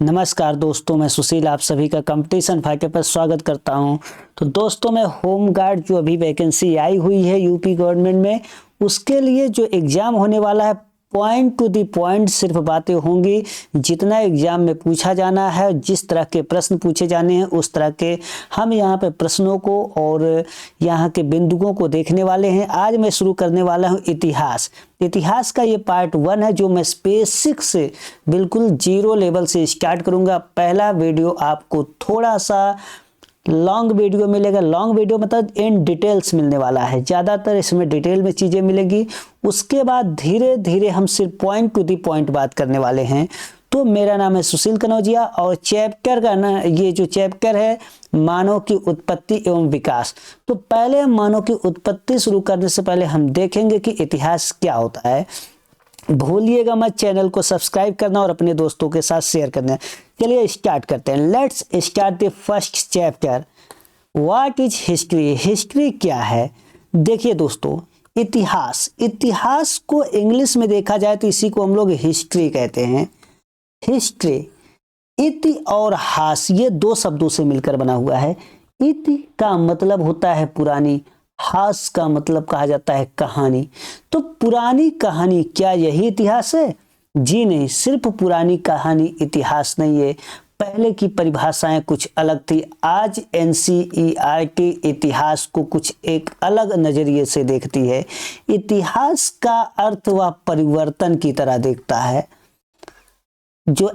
नमस्कार दोस्तों, मैं सुशील आप सभी का कंपटीशन फाइटर पर स्वागत करता हूं। तो दोस्तों, मैं होम गार्ड जो अभी वैकेंसी आई हुई है यूपी गवर्नमेंट में, उसके लिए जो एग्ज़ाम होने वाला है, पॉइंट टू दी पॉइंट सिर्फ बातें होंगी। जितना एग्ज़ाम में पूछा जाना है, जिस तरह के प्रश्न पूछे जाने हैं, उस तरह के हम यहाँ पे प्रश्नों को और यहाँ के बिंदुओं को देखने वाले हैं। आज मैं शुरू करने वाला हूँ इतिहास का ये पार्ट 1 है, जो मैं बेसिक से बिल्कुल जीरो लेवल से स्टार्ट करूँगा। पहला वीडियो आपको थोड़ा सा लॉन्ग वीडियो मिलेगा। लॉन्ग वीडियो मतलब इन डिटेल्स मिलने वाला है, ज़्यादातर इसमें डिटेल में चीज़ें मिलेंगी। उसके बाद धीरे धीरे हम सिर्फ पॉइंट टू दी पॉइंट बात करने वाले हैं। तो मेरा नाम है सुशील कनौजिया और चैप्टर का ना, ये जो चैप्टर है मानव की उत्पत्ति एवं विकास। तो पहले मानव की उत्पत्ति शुरू करने से पहले हम देखेंगे कि इतिहास क्या होता है। भूलिएगा मत चैनल को सब्सक्राइब करना और अपने दोस्तों के साथ शेयर करना। चलिए स्टार्ट करते हैं। Let's start the first chapter. What is history? History क्या है? देखिए दोस्तों, इतिहास को इंग्लिश में देखा जाए तो इसी को हम लोग हिस्ट्री कहते हैं। हिस्ट्री, इति और हास, ये दो शब्दों से मिलकर बना हुआ है। इति का मतलब होता है पुरानी, हास का मतलब कहा जाता है कहानी। तो पुरानी कहानी, क्या यही इतिहास है? जी नहीं, सिर्फ पुरानी कहानी इतिहास नहीं है। पहले की परिभाषाएं कुछ अलग थी। आज एनसीईआरटी इतिहास को कुछ एक अलग नजरिए से देखती है। इतिहास का अर्थ वह परिवर्तन की तरह देखता है। जो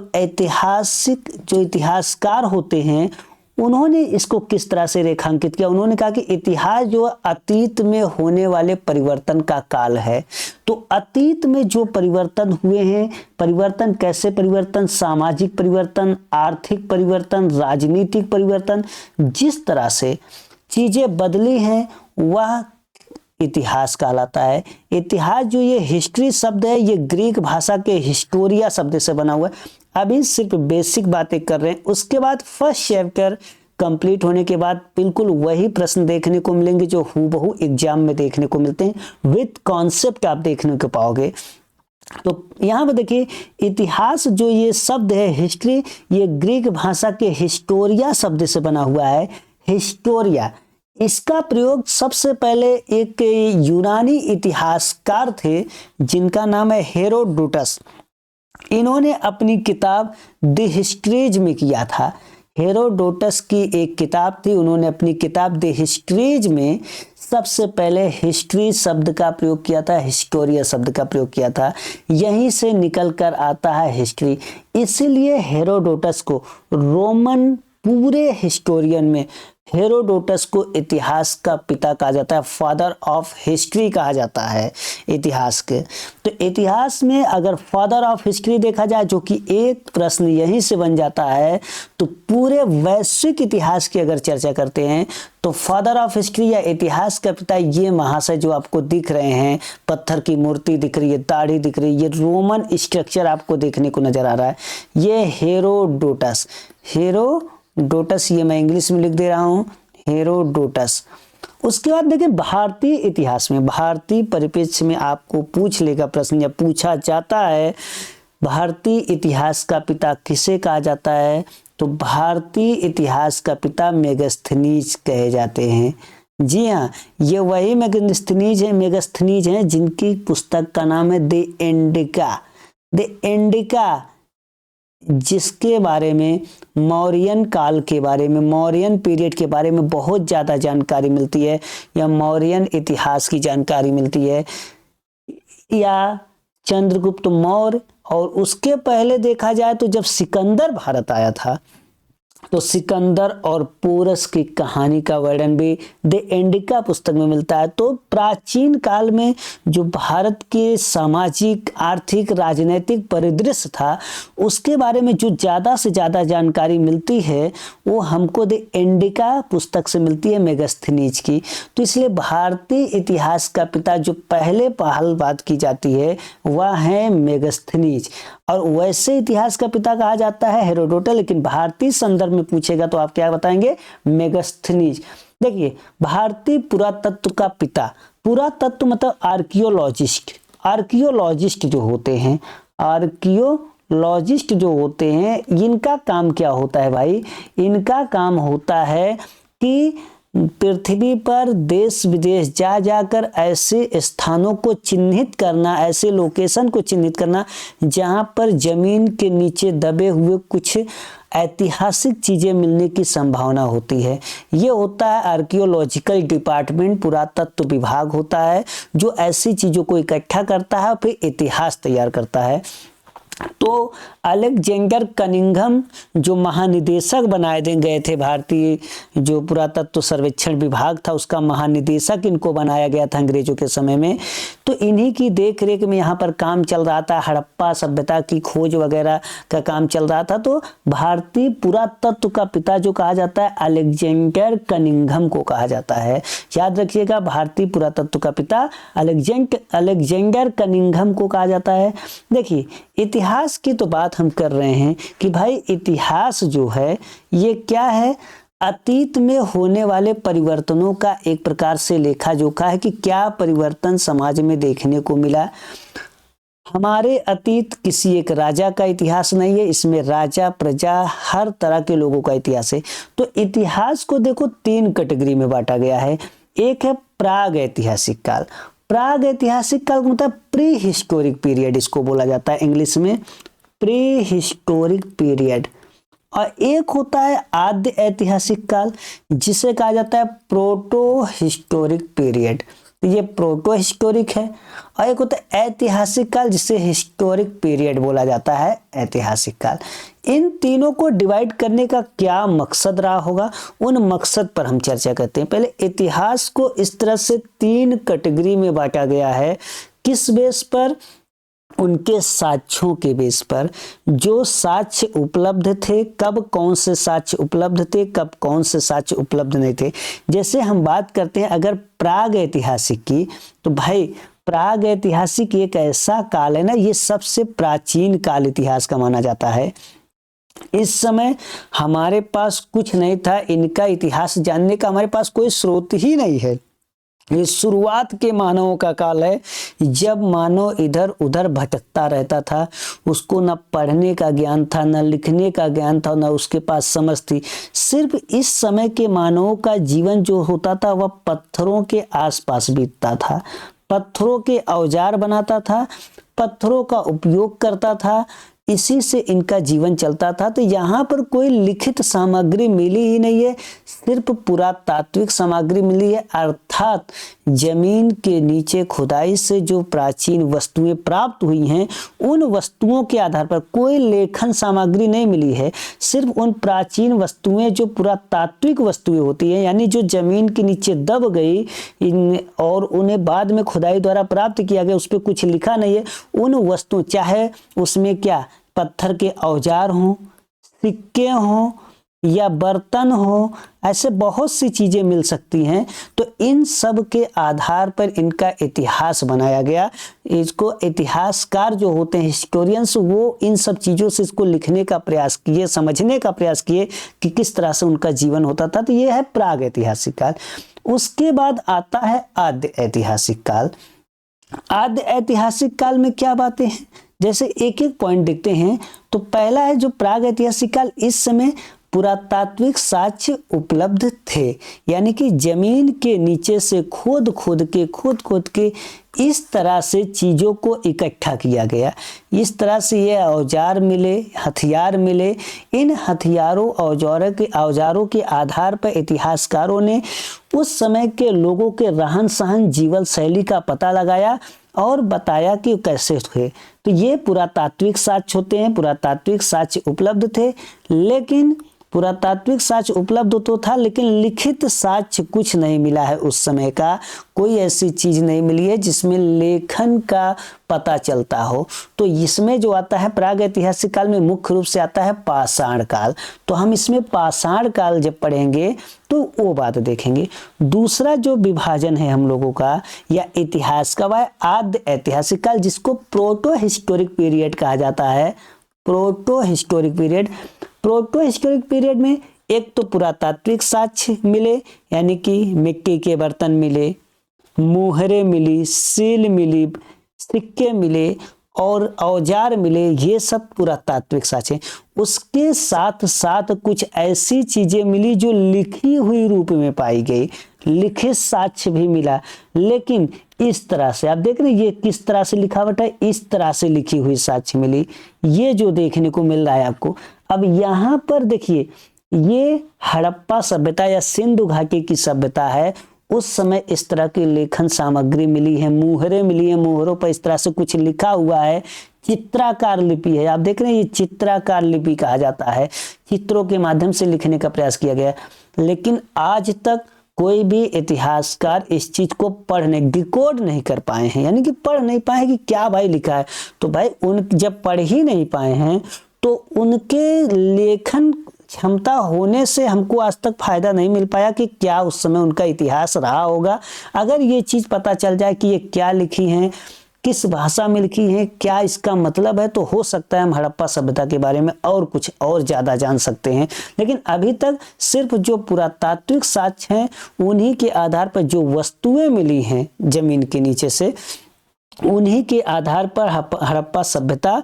इतिहासकार होते हैं, उन्होंने इसको किस तरह से रेखांकित किया? उन्होंने कहा कि इतिहास जो अतीत में होने वाले परिवर्तन का काल है। तो अतीत में जो परिवर्तन हुए हैं, परिवर्तन कैसे परिवर्तन? सामाजिक परिवर्तन, आर्थिक परिवर्तन, राजनीतिक परिवर्तन, जिस तरह से चीजें बदली हैं वह इतिहास कहलाता है। इतिहास जो ये हिस्ट्री शब्द है, ये ग्रीक भाषा के हिस्टोरिया शब्द से बना हुआ है। अभी सिर्फ बेसिक बातें कर रहे हैं। उसके बाद फर्स्ट चैप्टर कंप्लीट होने के बाद बिल्कुल वही प्रश्न देखने को मिलेंगे जो हूबहू एग्जाम में देखने को मिलते हैं। विद कॉन्सेप्ट आप देखने को पाओगे। तो यहाँ पर देखिए, इतिहास जो ये शब्द है हिस्ट्री, ये ग्रीक भाषा के हिस्टोरिया शब्द से बना हुआ है। हिस्टोरिया, इसका प्रयोग सबसे पहले एक यूनानी इतिहासकार थे जिनका नाम है हेरोडोटस। इन्होंने अपनी किताब द हिस्ट्रीज में किया था। हेरोडोटस की एक किताब थी, उन्होंने अपनी किताब द हिस्ट्रीज में सबसे पहले हिस्ट्री शब्द का प्रयोग किया था, हिस्टोरिया शब्द का प्रयोग किया था। यहीं से निकल कर आता है हिस्ट्री। इसीलिए हेरोडोटस को रोमन पूरे हिस्टोरियन में हेरोडोटस को इतिहास का पिता कहा जाता है, फादर ऑफ हिस्ट्री कहा जाता है इतिहास के। तो इतिहास में अगर फादर ऑफ हिस्ट्री देखा जाए, जो कि एक प्रश्न यहीं से बन जाता है, तो पूरे वैश्विक इतिहास की अगर चर्चा करते हैं तो फादर ऑफ हिस्ट्री या इतिहास का पिता ये महाशय जो आपको दिख रहे हैं, पत्थर की मूर्ति दिख रही है, दाढ़ी दिख रही है, ये रोमन स्ट्रक्चर आपको देखने को नजर आ रहा है, ये हेरोडोटस। हेरोडोटस, ये मैं इंग्लिश में लिख दे रहा हूँ, हेरोडोटस। उसके बाद देखिए, भारतीय इतिहास में, भारतीय परिप्रेक्ष्य में आपको पूछ लेगा प्रश्न या पूछा जाता है, भारतीय इतिहास का पिता किसे कहा जाता है? तो भारतीय इतिहास का पिता मेगास्थनीज कहे जाते हैं। जी हाँ, ये वही मेगास्थनीज हैं जिनकी पुस्तक का नाम है द इंडिका, जिसके बारे में मौर्यन काल के बारे में, मौर्यन पीरियड के बारे में बहुत ज़्यादा जानकारी मिलती है, या मौर्यन इतिहास की जानकारी मिलती है, या चंद्रगुप्त मौर्य। और उसके पहले देखा जाए तो जब सिकंदर भारत आया था, तो सिकंदर और पोरस की कहानी का वर्णन भी द इंडिका पुस्तक में मिलता है। तो प्राचीन काल में जो भारत के सामाजिक, आर्थिक, राजनीतिक परिदृश्य था, उसके बारे में जो ज़्यादा से ज़्यादा जानकारी मिलती है वो हमको द इंडिका पुस्तक से मिलती है, मेगास्थनीज की। तो इसलिए भारतीय इतिहास का पिता जो पहले पहल बात की जाती है वह है मेगास्थनीज। और वैसे इतिहास का पिता कहा जाता है हेरोडोटस, लेकिन भारतीय संदर्भ में पूछेगा तो आप क्या बताएंगे? मेगास्थनीज। देखिए, भारतीय पुरातत्व का पिता, पुरातत्व मतलब आर्कियोलॉजिस्ट जो होते हैं, आर्कियोलॉजिस्ट जो होते हैं इनका काम क्या होता है भाई, इनका काम होता है कि पृथ्वी पर देश विदेश जा जाकर ऐसे स्थानों को चिन्हित करना, ऐसे लोकेशन को चिन्हित करना जहां पर जमीन के नीचे दबे हुए कुछ ऐतिहासिक चीजें मिलने की संभावना होती है। ये होता है आर्कियोलॉजिकल डिपार्टमेंट, पुरातत्व विभाग होता है जो ऐसी चीजों को इकट्ठा करता है और फिर इतिहास तैयार करता है। तो अलेक्जेंडर कनिंघम जो महानिदेशक बनाए गए थे, भारतीय जो पुरातत्व सर्वेक्षण विभाग था उसका महानिदेशक इनको बनाया गया था अंग्रेजों के समय में। तो इन्हीं की देख रेख में यहाँ पर काम चल रहा था, हड़प्पा सभ्यता की खोज वगैरह का काम चल रहा था। तो भारतीय पुरातत्व का पिता जो कहा जाता है अलेक्जेंडर कनिंघम को कहा जाता है। याद रखिएगा, भारतीय पुरातत्व का पिता अलेक्जेंडर कनिंघम को कहा जाता है। देखिए, इतिहास की तो बात हम कर रहे हैं कि भाई इतिहास जो है ये क्या है, अतीत में होने वाले परिवर्तनों का एक प्रकार से लेखा जोखा है कि क्या परिवर्तन समाज में देखने को मिला। हमारे अतीत किसी एक राजा का इतिहास नहीं है, इसमें राजा प्रजा हर तरह के लोगों का इतिहास है। तो इतिहास को देखो 3 कैटेगरी में बांटा गया है। एक है प्राग ऐतिहासिक काल। प्राग ऐतिहासिक काल मतलब प्री हिस्टोरिक पीरियड इसको बोला जाता है इंग्लिश में, प्री हिस्टोरिक पीरियड। और एक होता है आद्य ऐतिहासिक काल जिसे कहा जाता है प्रोटो हिस्टोरिक पीरियड। ये प्रोटो हिस्टोरिक है। और एक होता है ऐतिहासिक काल जिसे हिस्टोरिक पीरियड बोला जाता है, ऐतिहासिक काल। इन तीनों को डिवाइड करने का क्या मकसद रहा होगा, उन मकसद पर हम चर्चा करते हैं। पहले इतिहास को इस तरह से 3 कैटेगरी में बांटा गया है। किस बेस पर? उनके साक्ष्यों के बेस पर। जो साक्ष्य उपलब्ध थे, कब कौन से साक्ष्य उपलब्ध थे, कब कौन से साक्ष्य उपलब्ध नहीं थे। जैसे हम बात करते हैं अगर प्राग ऐतिहासिक की, तो भाई प्राग ऐतिहासिक एक ऐसा काल है ना, ये सबसे प्राचीन काल इतिहास का माना जाता है। इस समय हमारे पास कुछ नहीं था, इनका इतिहास जानने का हमारे पास कोई स्रोत ही नहीं है। ये शुरुआत के मानवों का काल है, जब मानव इधर उधर भटकता रहता था। उसको न पढ़ने का ज्ञान था, न लिखने का ज्ञान था, न उसके पास समझ थी। सिर्फ इस समय के मानवों का जीवन जो होता था वह पत्थरों के आसपास बीतता था, पत्थरों के औजार बनाता था, पत्थरों का उपयोग करता था, इसी से इनका जीवन चलता था। तो यहाँ पर कोई लिखित सामग्री मिली ही नहीं है, सिर्फ पुरातात्विक सामग्री मिली है। अर्थात जमीन के नीचे खुदाई से जो प्राचीन वस्तुएं प्राप्त हुई हैं, उन वस्तुओं के आधार पर कोई लेखन सामग्री नहीं मिली है। सिर्फ उन प्राचीन वस्तुएं जो पुरातात्विक वस्तुएं होती हैं, यानी जो जमीन के नीचे दब गई और उन्हें बाद में खुदाई द्वारा प्राप्त किया गया, उस पर कुछ लिखा नहीं है। उन वस्तुओं, चाहे उसमें क्या पत्थर के औजार हों, सिक्के हों या बर्तन हो, ऐसे बहुत सी चीजें मिल सकती हैं। तो इन सब के आधार पर इनका इतिहास बनाया गया। इसको इतिहासकार जो होते हैं, हिस्टोरियंस, वो इन सब चीजों से इसको लिखने का प्रयास किए, समझने का प्रयास किए कि किस तरह से उनका जीवन होता था। तो ये है प्राग ऐतिहासिक काल। उसके बाद आता है आद्य ऐतिहासिक काल। आद्य ऐतिहासिक काल में क्या बातें हैं, जैसे एक एक पॉइंट देखते हैं। तो पहला है जो प्राग ऐतिहासिक काल, इस समय पुरातात्विक साक्ष्य उपलब्ध थे, यानी कि जमीन के नीचे से खोद खोद के इस तरह से चीजों को इकट्ठा किया गया। इस तरह से ये औजार मिले, हथियार मिले। इन हथियारों औजारों के आधार पर इतिहासकारों ने उस समय के लोगों के रहन सहन, जीवन शैली का पता लगाया और बताया कि कैसे थे। तो ये पुरातात्विक साक्ष्य होते हैं। पुरातात्विक साक्ष्य उपलब्ध थे, लेकिन पुरातात्विक साक्ष्य उपलब्ध तो था, लेकिन लिखित साक्ष्य कुछ नहीं मिला है। उस समय का कोई ऐसी चीज नहीं मिली है जिसमें लेखन का पता चलता हो। तो इसमें जो आता है प्राग ऐतिहासिक काल में मुख्य रूप से आता है पाषाण काल। तो हम इसमें पाषाण काल जब पढ़ेंगे तो वो बात देखेंगे। दूसरा जो विभाजन है हम लोगों का या इतिहास का, वह आद्य ऐतिहासिक काल, जिसको प्रोटो हिस्टोरिक पीरियड कहा जाता है। Proto historic period. Proto historic period में एक तो पुरातात्विक साक्ष्य मिले, यानी कि मिट्टी के बर्तन मिले, मुहरें मिली, सील मिली, सिक्के मिले, और औजार मिले, ये सब पुरातात्विक साक्ष्य हैं। उसके साथ साथ कुछ ऐसी चीजें मिली जो लिखी हुई रूप में पाई गई, लिखित साक्ष्य भी मिला, लेकिन इस तरह से आप देख रहे हैं ये किस तरह से लिखावट है, इस तरह से लिखी हुई साक्ष्य मिली, ये जो देखने को मिल रहा है आपको। अब यहाँ पर देखिए, ये हड़प्पा सभ्यता या सिंधु घाटी की सभ्यता है। उस समय इस तरह की लेखन सामग्री मिली है, मुहरें मिली है, मुहरों पर इस तरह से कुछ लिखा हुआ है। चित्राकार लिपि है, आप देख रहे हैं ये चित्राकार लिपि कहा जाता है, चित्रों के माध्यम से लिखने का प्रयास किया गया। लेकिन आज तक कोई भी इतिहासकार इस चीज को पढ़ने, डिकोड नहीं कर पाए हैं, यानी कि पढ़ नहीं पाए कि क्या भाई लिखा है। तो भाई उन जब पढ़ ही नहीं पाए हैं तो उनके लेखन क्षमता होने से हमको आज तक फायदा नहीं मिल पाया कि क्या उस समय उनका इतिहास रहा होगा। अगर ये चीज पता चल जाए कि ये क्या लिखी हैं, किस भाषा में लिखी है, क्या इसका मतलब है, तो हो सकता है हम हड़प्पा सभ्यता के बारे में और कुछ और ज्यादा जान सकते हैं। लेकिन अभी तक सिर्फ जो पुरातात्विक साक्ष्य हैं उन्हीं के आधार पर जो वस्तुएं मिली हैं जमीन के नीचे से, उन्हीं के आधार पर हड़प्पा सभ्यता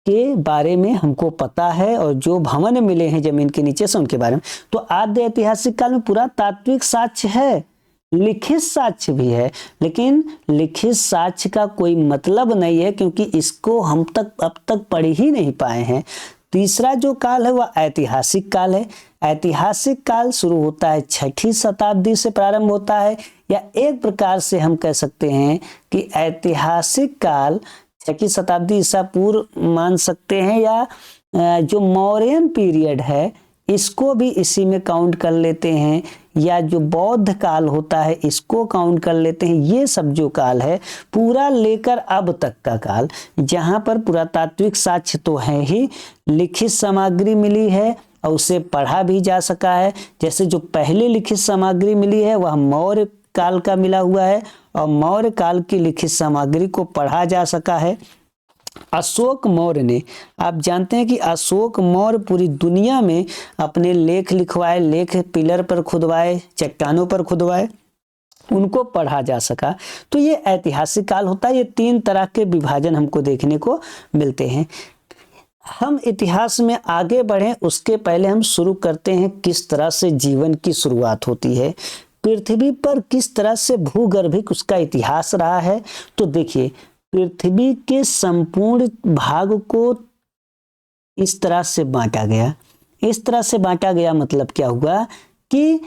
के बारे में हमको पता है, और जो भवन मिले हैं जमीन के नीचे से उनके बारे में। तो आद्य ऐतिहासिक काल में पुरातात्विक साक्ष्य है, लिखित साक्ष्य भी है, लेकिन लिखित साक्ष्य का कोई मतलब नहीं है क्योंकि इसको हम अब तक पढ़ ही नहीं पाए हैं। तीसरा जो काल है वह ऐतिहासिक काल है। ऐतिहासिक काल शुरू होता है 6ठी शताब्दी से प्रारंभ होता है, या एक प्रकार से हम कह सकते हैं कि ऐतिहासिक काल 6ठी शताब्दी ईसा पूर्व मान सकते हैं, या जो मौर्यन पीरियड है इसको भी इसी में काउंट कर लेते हैं, या जो बौद्ध काल होता है इसको काउंट कर लेते हैं। ये सब जो काल है पूरा लेकर अब तक का काल, जहां पर पुरातात्विक साक्ष्य तो है ही, लिखित सामग्री मिली है और उसे पढ़ा भी जा सका है। जैसे जो पहले लिखित सामग्री मिली है वह मौर्य काल का मिला हुआ है, और मौर्य काल की लिखित सामग्री को पढ़ा जा सका है। अशोक मौर्य ने, आप जानते हैं कि अशोक मौर्य पूरी दुनिया में अपने लेख लिखवाए, लेख पिलर पर खुदवाए, चट्टानों पर खुदवाए, उनको पढ़ा जा सका। तो ये ऐतिहासिक काल होता है। ये 3 तरह के विभाजन हमको देखने को मिलते हैं। हम इतिहास में आगे बढ़ें उसके पहले हम शुरू करते हैं किस तरह से जीवन की शुरुआत होती है, पृथ्वी पर किस तरह से भूगर्भिक उसका इतिहास रहा है। तो देखिए, पृथ्वी के संपूर्ण भाग को इस तरह से बांटा गया। इस तरह से बांटा गया मतलब क्या हुआ कि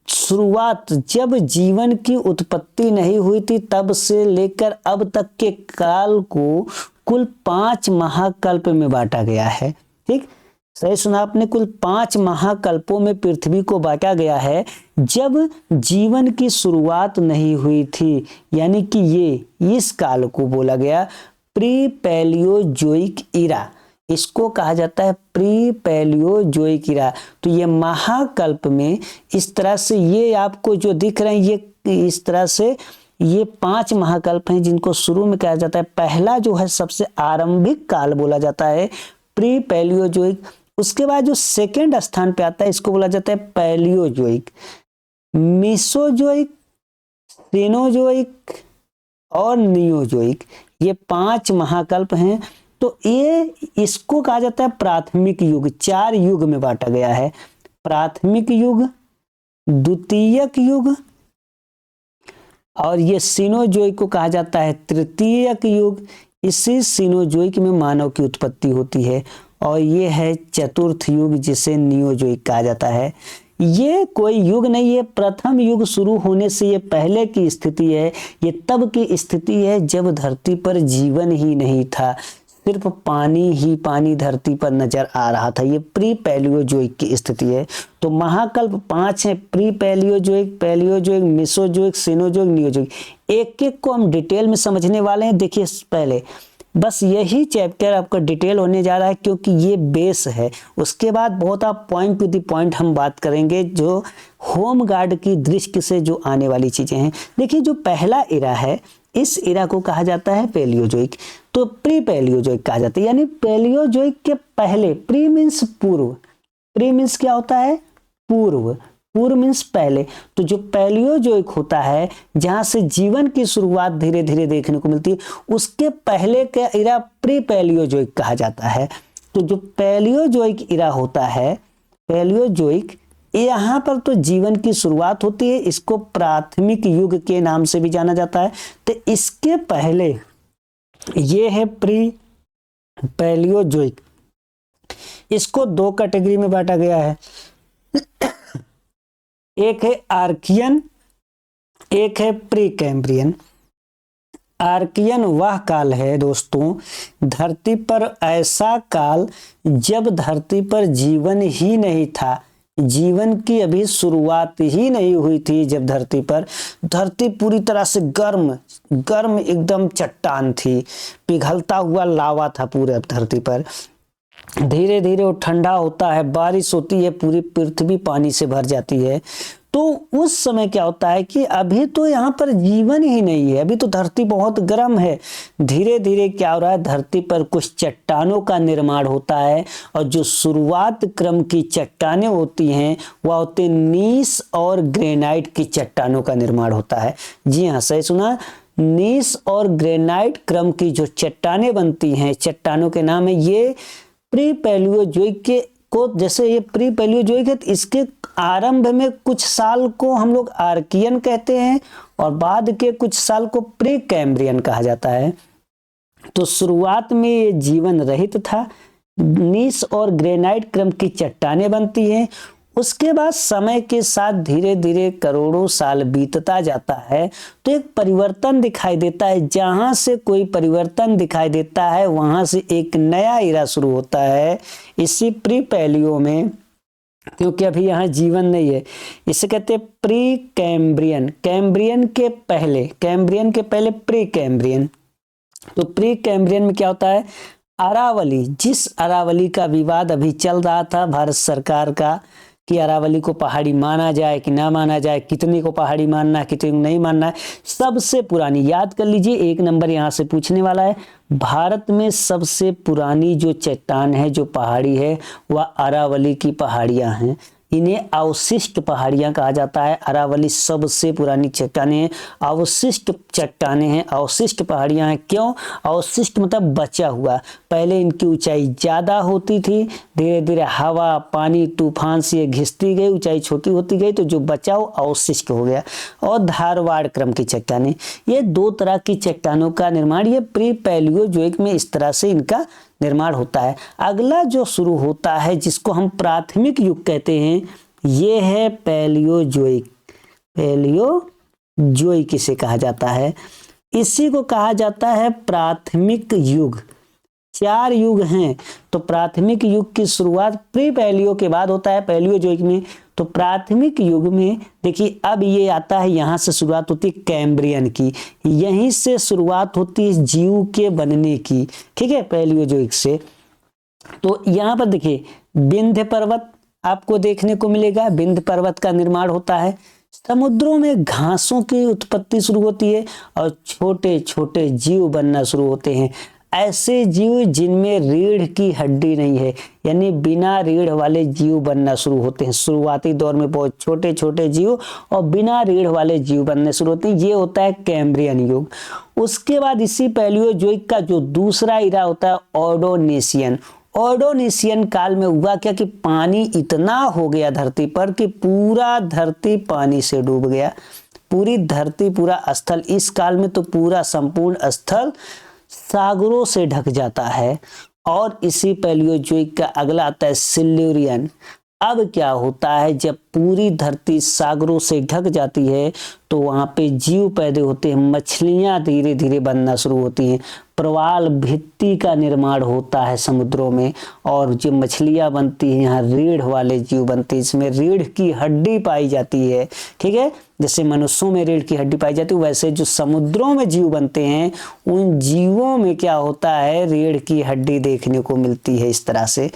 शुरुआत जब जीवन की उत्पत्ति नहीं हुई थी तब से लेकर अब तक के काल को कुल 5 महाकल्प में बांटा गया है। ठीक, सही सुना आपने, कुल 5 महाकल्पों में पृथ्वी को बांटा गया है जब जीवन की शुरुआत नहीं हुई थी। यानी कि ये इस काल को बोला गया प्री पैलियोजोइक इरा, इसको कहा जाता है प्री पैलियोजोइक इरा। तो ये महाकल्प में इस तरह से ये आपको जो दिख रहे हैं ये इस तरह से ये 5 महाकल्प हैं जिनको शुरू में कहा जाता है। पहला जो है सबसे आरंभिक काल बोला जाता है प्री पैलियोजोइक। उसके बाद जो सेकेंड स्थान पे आता है इसको बोला जाता है पैलियोजोइक, मीसोजोइक, सीनोजोइक और नियोजोइक। ये 5 महाकल्प हैं। तो ये इसको कहा जाता है प्राथमिक युग। 4 युग में बांटा गया है, प्राथमिक युग, द्वितीयक युग, और ये सीनोजोइक को कहा जाता है तृतीयक युग। इसी सीनोजोइक में मानव की उत्पत्ति होती है, और ये है चतुर्थ युग जिसे नियोजोइक कहा जाता है। ये कोई युग नहीं है, प्रथम युग शुरू होने से ये पहले की स्थिति है। ये तब की स्थिति है जब धरती पर जीवन ही नहीं था, सिर्फ पानी ही पानी धरती पर नजर आ रहा था। ये प्री पैलियोजोइक की स्थिति है। तो महाकल्प 5 है, pre Palaeozoic, Palaeozoic, Mesozoic, Cenozoic, Neozoic. एक एक को हम डिटेल में समझने वाले हैं। देखिए, पहले बस यही चैप्टर आपका डिटेल होने जा रहा है क्योंकि ये बेस है। उसके बाद बहुत आप पॉइंट टू द पॉइंट हम बात करेंगे जो होम गार्ड की दृष्टि से जो आने वाली चीजें हैं। देखिए, जो पहला इरा है इस इरा को कहा जाता है पैलियोजोइक। तो प्री पैलियोजोइक कहा जाता है, यानी पैलियोजोइक के पहले, प्री मीन्स पूर्व, प्री मीन्स क्या होता है, पूर्व, पूर्व मीन्स पहले। तो जो पैलियोजोइक होता है, जहां से जीवन की शुरुआत धीरे धीरे देखने को मिलती है, उसके पहले का इरा प्री पैलियोजोइक कहा जाता है। तो जो पैलियोजोइक इरा होता है, पैलियोजोइक, यहाँ पर तो जीवन की शुरुआत होती है, इसको प्राथमिक युग के नाम से भी जाना जाता है। तो इसके पहले ये है प्री पैलियोजोइक। इसको दो कैटेगरी में बांटा गया है, एक है आर्कियन, एक है प्री कैम्ब्रियन। आर्कियन वह काल है दोस्तों, धरती पर ऐसा काल जब धरती पर जीवन ही नहीं था, जीवन की अभी शुरुआत ही नहीं हुई थी। जब धरती पूरी तरह से गर्म एकदम चट्टान थी, पिघलता हुआ लावा था पूरे धरती पर। धीरे धीरे वो ठंडा होता है, बारिश होती है, पूरी पृथ्वी पानी से भर जाती है। तो उस समय क्या होता है कि अभी तो यहाँ पर जीवन ही नहीं है, अभी तो धरती बहुत गर्म है। धीरे धीरे क्या हो रहा है, धरती पर कुछ चट्टानों का निर्माण होता है, और जो शुरुआत क्रम की चट्टानें होती हैं वह होते नीस और ग्रेनाइट की चट्टानों का निर्माण होता है। जी हाँ, सही सुना, नीस और ग्रेनाइट क्रम की जो चट्टानें बनती हैं, चट्टानों के नाम है ये प्री पैलियोजोइक के को। जैसे ये प्री पैलियोजोइक है, तो इसके आरंभ में कुछ साल को हम लोग आर्कियन कहते हैं, और बाद के कुछ साल को प्री कैम्ब्रियन कहा जाता है। तो शुरुआत में ये जीवन रहित था, नीस और ग्रेनाइट क्रम की चट्टानें बनती हैं। उसके बाद समय के साथ धीरे धीरे करोड़ों साल बीतता जाता है, तो एक परिवर्तन दिखाई देता है। जहां से कोई परिवर्तन दिखाई देता है, वहां से एक नया इरा शुरू होता है इसी प्री पैलियो में, क्योंकि अभी यहाँ जीवन नहीं है। इसे कहते हैं प्री कैम्ब्रियन। कैम्ब्रियन के पहले प्री कैम्ब्रियन। तो प्री कैम्ब्रियन में क्या होता है, अरावली, जिस अरावली का विवाद अभी चल रहा था भारत सरकार का कि अरावली को पहाड़ी माना जाए कि ना माना जाए, कितने को पहाड़ी मानना है, कितने को नहीं मानना है। सबसे पुरानी, याद कर लीजिए, एक नंबर यहाँ से पूछने वाला है, भारत में सबसे पुरानी जो चट्टान है, जो पहाड़ी है, वह अरावली की पहाड़ियाँ हैं। इन्हें अवशिष्ट पहाड़ियां कहा जाता है। अरावली सबसे पुरानी चट्टानें हैं, अवशिष्ट चट्टानें हैं, अवशिष्ट पहाड़ियां हैं। क्यों अवशिष्ट, मतलब बचा हुआ। पहले इनकी ऊंचाई ज्यादा होती थी, धीरे धीरे हवा पानी तूफान से घिसती गई, ऊंचाई छोटी होती गई, तो जो बचा वो अवशिष्ट हो गया। और धारवाड़ क्रम की चट्टानें, ये दो तरह की चट्टानों का निर्माण ये प्री पैलियोजोइक में इस तरह से इनका निर्माण होता है। अगला जो शुरू होता है, जिसको हम प्राथमिक युग कहते हैं, ये है पैलियोजोइक। पैलियोजोइक इसे कहा जाता है, इसी को कहा जाता है प्राथमिक युग। 4 युग हैं, तो प्राथमिक युग की शुरुआत प्री पैलियो के बाद होता है पैलियोजोइक में। तो प्राथमिक युग में देखिए, अब ये आता है, यहाँ से शुरुआत होती है कैम्ब्रियन की, यहीं से शुरुआत होती है जीव के बनने की, ठीक है, पैलियोजोइक से। तो यहाँ पर देखिए विंध्य पर्वत आपको देखने को मिलेगा, विंध्य पर्वत का निर्माण होता है। समुद्रों में घासों की उत्पत्ति शुरू होती है और छोटे छोटे जीव बनना शुरू होते हैं। ऐसे जीव जिनमें रीढ़ की हड्डी नहीं है, यानी बिना रीढ़ वाले जीव बनना शुरू होते हैं। शुरुआती दौर में बहुत छोटे छोटे जीव और बिना रीढ़ वाले जीव बनने शुरू होते हैं। ये होता है कैम्ब्रियन युग। उसके बाद इसी पैलियोजोइक का जो दूसरा इरा होता है ऑर्डोनेशियन। ऑर्डोनेशियन काल में हुआ क्या कि पानी इतना हो गया धरती पर कि पूरा धरती पानी से डूब गया, पूरी धरती पूरा स्थल, इस काल में तो पूरा संपूर्ण स्थल सागरों से ढक जाता है। और इसी पैलियोजोइक का अगला आता है सिल्यूरियन। अब क्या होता है, जब पूरी धरती सागरों से ढक जाती है तो वहां पे जीव पैदा होते हैं, मछलियां धीरे धीरे बनना शुरू होती हैं, प्रवाल भित्ति का निर्माण होता है समुद्रों में, और जो मछलियां बनती हैं यहाँ रीढ़ वाले जीव बनते हैं, इसमें रीढ़ की हड्डी पाई जाती है, ठीक है। जैसे मनुष्यों में रीढ़ की हड्डी पाई जाती है, वैसे जो समुद्रों में जीव बनते हैं उन जीवों में क्या होता है, रीढ़ की हड्डी देखने को मिलती है इस तरह से।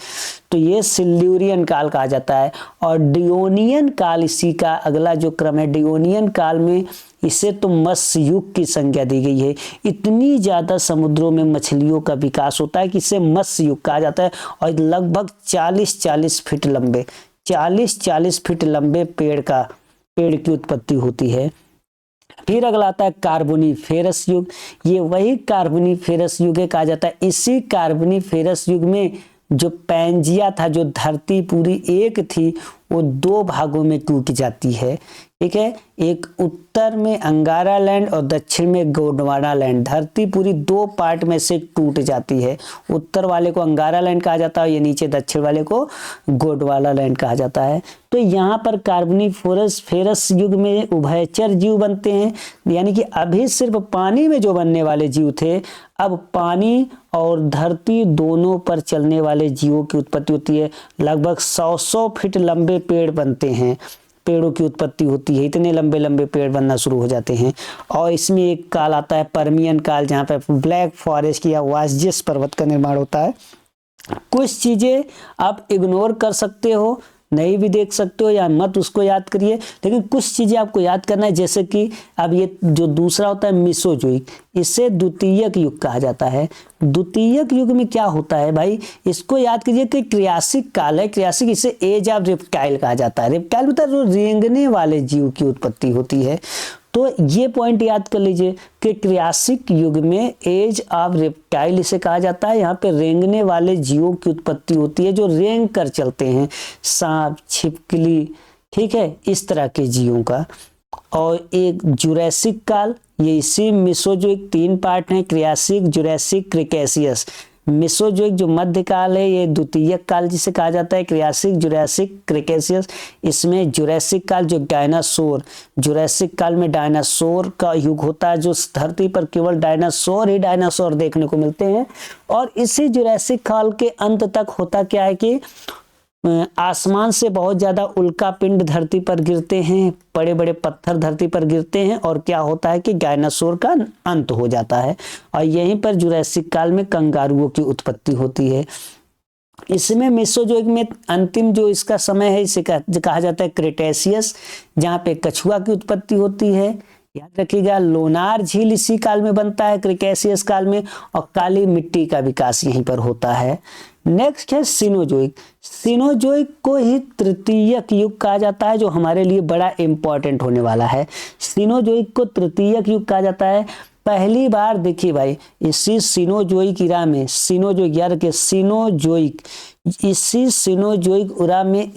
तो ये सिल्यूरियन काल कहा जाता है। और डियोनियन काल इसी का अगला जो क्रम है। डियोनियन काल में इसे तो मत्स्य युग की संज्ञा दी गई है। इतनी ज्यादा समुद्रों में मछलियों का विकास होता है कि इसे मत्स्य युग कहा जाता है। और लगभग 40-40 फीट लंबे, 40-40 फीट लंबे पेड़ की उत्पत्ति होती है। फिर अगला आता है कार्बोनीफेरस युग। ये वही कार्बोनीफेरस युग कहा जाता है। इसी कार्बोनीफेरस युग में जो पैंजिया था, जो धरती पूरी एक थी, वो 2 भागों में टूट जाती है। ठीक है, एक उत्तर में अंगारा लैंड और दक्षिण में गोंडवाना लैंड। धरती पूरी 2 पार्ट में से टूट जाती है। उत्तर वाले को अंगारा लैंड कहा जाता है, ये नीचे दक्षिण वाले को गोंडवाना लैंड कहा जाता है। तो यहाँ पर कार्बोनीफेरस युग में उभयचर जीव बनते हैं, यानी कि अभी सिर्फ पानी में जो बनने वाले जीव थे, अब पानी और धरती दोनों पर चलने वाले जीवों की उत्पत्ति होती है। लगभग 100 फीट लंबे पेड़ बनते हैं, पेड़ों की उत्पत्ति होती है। इतने लंबे लंबे पेड़ बनना शुरू हो जाते हैं। और इसमें एक काल आता है पर्मियन काल, जहाँ पे ब्लैक फॉरेस्ट या वासजिस पर्वत का निर्माण होता है। कुछ चीजें आप इग्नोर कर सकते हो, नहीं भी देख सकते हो, या मत उसको याद करिए, लेकिन कुछ चीजें आपको याद करना है। जैसे कि अब ये जो दूसरा होता है मेसोजोइक, इसे द्वितीयक युग कहा जाता है। द्वितीयक युग में क्या होता है भाई, इसको याद कीजिए कि क्रियासिक काल है। क्रियासिक, इसे एज ऑफ रेप्टाइल कहा जाता है। रेप्टाइल मतलब जो रेंगने वाले जीव की उत्पत्ति होती है। तो ये पॉइंट याद कर लीजिए कि क्रियासिक युग में एज ऑफ रेप्टाइल इसे कहा जाता है। यहाँ पे रेंगने वाले जीवों की उत्पत्ति होती है, जो रेंग कर चलते हैं, सांप, छिपकली, ठीक है, इस तरह के जीवों का। और एक जुरैसिक काल, ये इसी मेसोजोइक 3 पार्ट हैं, क्रियासिक, जुरैसिक, क्रिटेशियस। मेसोजोइक जो मध्यकाल है, ये द्वितीयक काल जिसे कहा जाता है, क्रियासिक, जुरैसिक, क्रिटेशियस। इसमें जुरैसिक काल जो जुरैसिक काल में डायनासोर का युग होता है, जो धरती पर केवल डायनासोर देखने को मिलते हैं। और इसी जुरैसिक काल के अंत तक होता क्या है कि आसमान से बहुत ज्यादा उल्का पिंड धरती पर गिरते हैं, बड़े बड़े पत्थर धरती पर गिरते हैं, और क्या होता है कि डायनासोर का अंत हो जाता है। और यहीं पर जुरैसिक काल में कंगारुओं की उत्पत्ति होती है। इसमें मेसोजोइक में अंतिम जो इसका समय है, इसे कहा जाता है क्रिटेशियस, जहाँ पे कछुआ की उत्पत्ति होती है। याद रखिएगा, लोनार झील इसी काल में बनता है, क्रिटेशियस काल में, और काली मिट्टी का विकास यहीं पर होता है। नेक्स्ट है सिनोजोइक। सिनोजोइक को ही तृतीयक युग कहा जाता है, जो हमारे लिए बड़ा इंपॉर्टेंट होने वाला है। सिनोजोइक को तृतीयक युग कहा जाता है। पहली बार देखिए भाई, इसी सिनोजोइक इरा में, सिनोजोइक यार के सिनोजोइक, इसी सिनोजोइक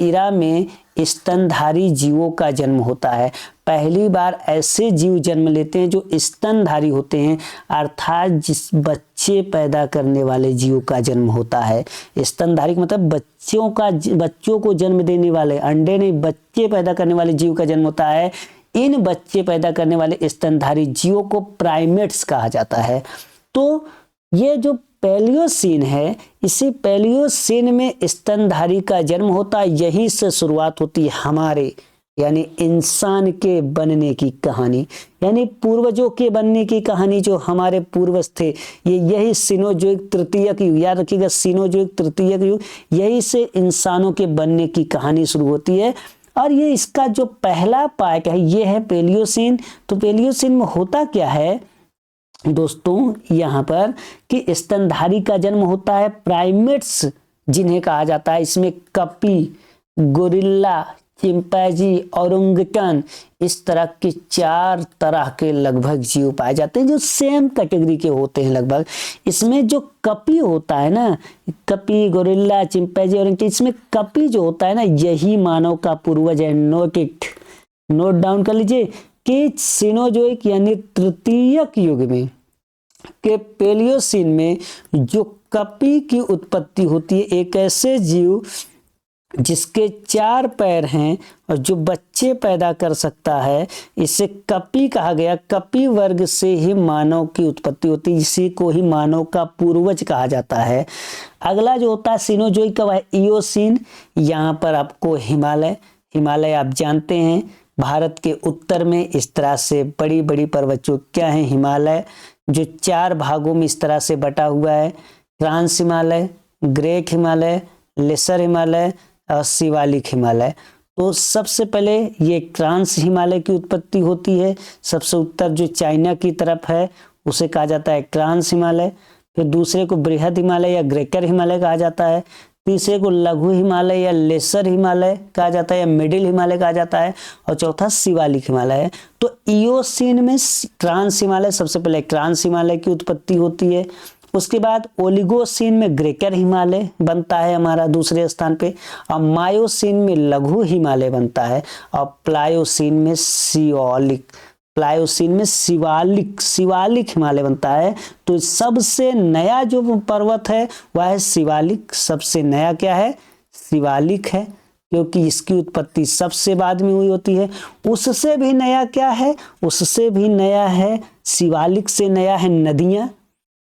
इरा में स्तनधारी जीवों का जन्म होता है। पहली बार ऐसे जीव जन्म लेते हैं जो स्तनधारी होते हैं, अर्थात जिस बच्चे पैदा करने वाले जीव का जन्म होता है। स्तनधारी मतलब बच्चों को जन्म देने वाले, अंडे नहीं बच्चे पैदा करने वाले जीव का जन्म होता है। इन बच्चे पैदा करने वाले स्तनधारी जीवों को प्राइमेट्स कहा जाता है। तो ये जो पैलियोसीन है, इसी पैलियोसीन में स्तनधारी का जन्म होता है। यहीं से शुरुआत होती है हमारे यानी इंसान के बनने की कहानी, यानी पूर्वजों के बनने की कहानी। जो हमारे पूर्वज थे, यही सिनोजोइक तृतीयक युग, याद रखिएगा, सिनोजोइक तृतीयक युग, यही से इंसानों के बनने की कहानी शुरू होती है। और ये इसका जो पहला पार्ट है, ये है पैलियोसीन। तो पैलियोसीन में होता क्या है दोस्तों, यहाँ पर कि स्तनधारी का जन्म होता है। प्राइमेट्स जिन्हें कहा जाता है, इसमें कपी, गोरिल्ला, चिंपैंजी, ओरंगुटान, इस तरह के 4 तरह के लगभग जीव पाए जाते हैं, जो सेम कैटेगरी के होते हैं लगभग। इसमें जो कपी होता है ना, कपी, गोरिल्ला, चिंपैंजी, ओरंगुटान, इसमें कपी जो होता है ना, यही मानव का पूर्वज है। नोट डाउन कर लीजिए कि सिनोजोइक यानी तृतीयक युग में के पैलियोसीन में जो कपी की उत्पत्ति होती है, एक ऐसे जीव जिसके 4 पैर हैं और जो बच्चे पैदा कर सकता है, इसे कपी कहा गया। कपी वर्ग से ही मानव की उत्पत्ति होती है, इसी को ही मानव का पूर्वज कहा जाता है। अगला जो होता है सिनोजोइक का, वह इयोसीन। यहाँ पर आपको हिमालय आप जानते हैं, भारत के उत्तर में इस तरह से बड़ी बड़ी पर्वतों क्या है, हिमालय, जो 4 भागों में इस तरह से बटा हुआ है। Trans Himalaya, great Himalaya, lesser Himalaya और शिवालिक हिमालय। तो सबसे पहले ये ट्रांस हिमालय की उत्पत्ति होती है। सबसे उत्तर जो चाइना की तरफ है उसे कहा जाता है ट्रांस हिमालय। फिर दूसरे को बृहद हिमालय या ग्रेटर हिमालय कहा जाता है। तीसरे को लघु हिमालय या लेसर हिमालय कहा जाता है या मिडिल हिमालय कहा जाता है, और चौथा शिवालिक हिमालय है। तो इयोसीन में ट्रांस हिमालय, सबसे पहले ट्रांस हिमालय की उत्पत्ति होती है। उसके बाद ओलिगोसीन में ग्रेकर हिमालय बनता है हमारा दूसरे स्थान पे, और मायोसीन में लघु हिमालय बनता है, और प्लायोसीन में शिवालिक हिमालय बनता है। तो सबसे नया जो पर्वत है वह है शिवालिक। सबसे नया क्या है? शिवालिक है, क्योंकि इसकी उत्पत्ति सबसे बाद में हुई होती है। उससे भी नया क्या है? उससे भी नया है, शिवालिक से नया है नदियां।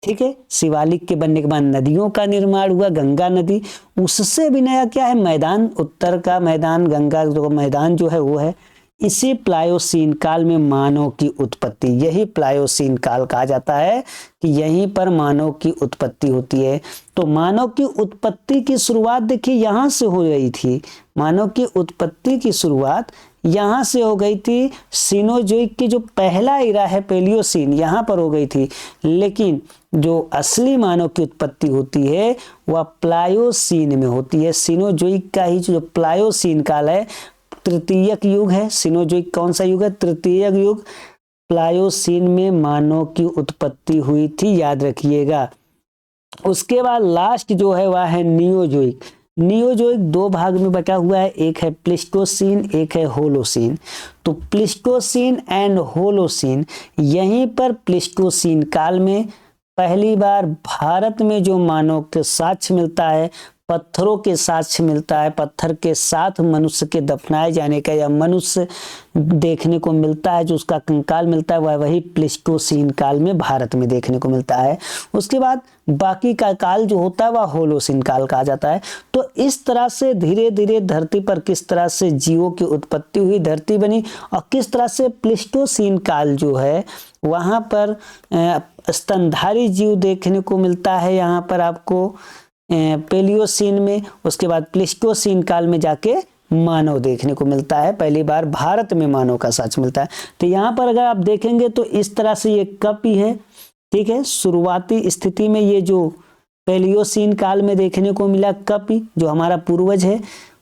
ठीक है, शिवालिक के बनने के बाद नदियों का निर्माण हुआ, गंगा नदी। उससे भी नया क्या है? मैदान, उत्तर का मैदान, गंगा जो मैदान जो है वो है। इसी प्लायोसीन काल में मानव की उत्पत्ति, यही प्लायोसीन काल कहा जाता है कि यहीं पर मानव की उत्पत्ति होती है। तो मानव की उत्पत्ति की शुरुआत देखिए यहाँ से हो गई थी। मानव की उत्पत्ति की शुरुआत यहाँ से हो गई थी। सीनोजोइक की जो पहला इरा है पेलियोसीन, यहाँ पर हो गई थी। लेकिन जो असली मानव की उत्पत्ति होती है वह प्लायोसीन में होती है। सीनोजोइक का ही जो प्लायोसीन काल है, तृतीयक युग है। सीनोजोइक कौन सा युग है? तृतीयक युग। प्लायोसीन में मानव की उत्पत्ति हुई थी, याद रखिएगा। उसके बाद लास्ट जो है वह है नियोजोइक। नियोजोइक दो भाग में बटा हुआ है, एक है प्लीस्टोसीन, एक है होलोसीन। तो प्लीस्टोसीन एंड होलोसीन, यहीं पर प्लीस्टोसीन काल में पहली बार भारत में जो मानव के साक्ष्य मिलता है, पत्थरों के साक्ष्य मिलता है, पत्थर के साथ मनुष्य के दफनाए जाने का या मनुष्य देखने को मिलता है, जो उसका कंकाल मिलता है, वह वही प्लीस्टोसीन काल में भारत में देखने को मिलता है। उसके बाद बाकी का काल जो होता है वह होलोसीन काल कहा जाता है। तो इस तरह से धीरे धीरे धरती पर किस तरह से जीवों की उत्पत्ति हुई, धरती बनी, और किस तरह से प्लीस्टोसीन काल जो है वहाँ पर स्तनधारी जीव देखने को मिलता है, यहाँ पर आपको पेलियोसीन में। उसके बाद प्लीस्टोसीन काल में जाके मानव देखने को मिलता है, पहली बार भारत में मानव का साक्ष्य मिलता है। तो यहाँ पर अगर आप देखेंगे तो इस तरह से ये कप ही है। ठीक है, शुरुआती स्थिति में ये जो पेलियोसीन काल में देखने को मिला कप ही, जो हमारा पूर्वज है,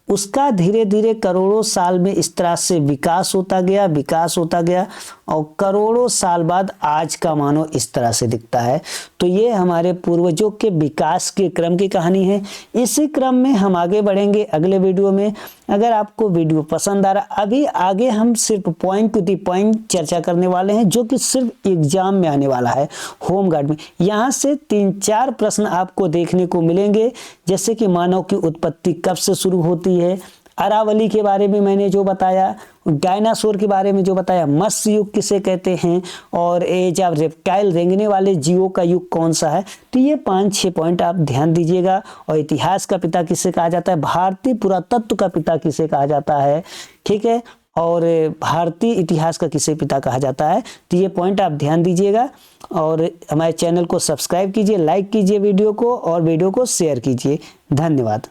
उसका धीरे धीरे करोड़ों साल में इस तरह से विकास होता गया और करोड़ों साल बाद आज का मानव इस तरह से दिखता है। तो ये हमारे पूर्वजों के विकास के क्रम की कहानी है। इसी क्रम में हम आगे बढ़ेंगे अगले वीडियो में। अगर आपको वीडियो पसंद आ रहा, अभी आगे हम सिर्फ पॉइंट टू दी पॉइंट चर्चा करने वाले हैं, जो कि सिर्फ एग्जाम में आने वाला है, होम गार्ड में। यहाँ से 3-4 प्रश्न आपको देखने को मिलेंगे, जैसे कि मानव की उत्पत्ति कब से शुरू होती है, अरावली के बारे में मैंने जो बताया, डायनासोर के बारे में जो बताया, मत्स्य युग किसे कहते हैं, और एज ऑफ रेप्टाइल, रेंगने वाले जीवों का युग कौन सा है। तो ये 5-6 पॉइंट आप ध्यान दीजिएगा। और इतिहास का पिता किसे कहा जाता है, भारतीय पुरातत्व का पिता किसे कहा जाता है, ठीक है, और भारतीय इतिहास का किसे पिता कहा जाता है। तो ये पॉइंट आप ध्यान दीजिएगा। और हमारे चैनल को सब्सक्राइब कीजिए, लाइक कीजिए वीडियो को, और वीडियो को शेयर कीजिए। धन्यवाद।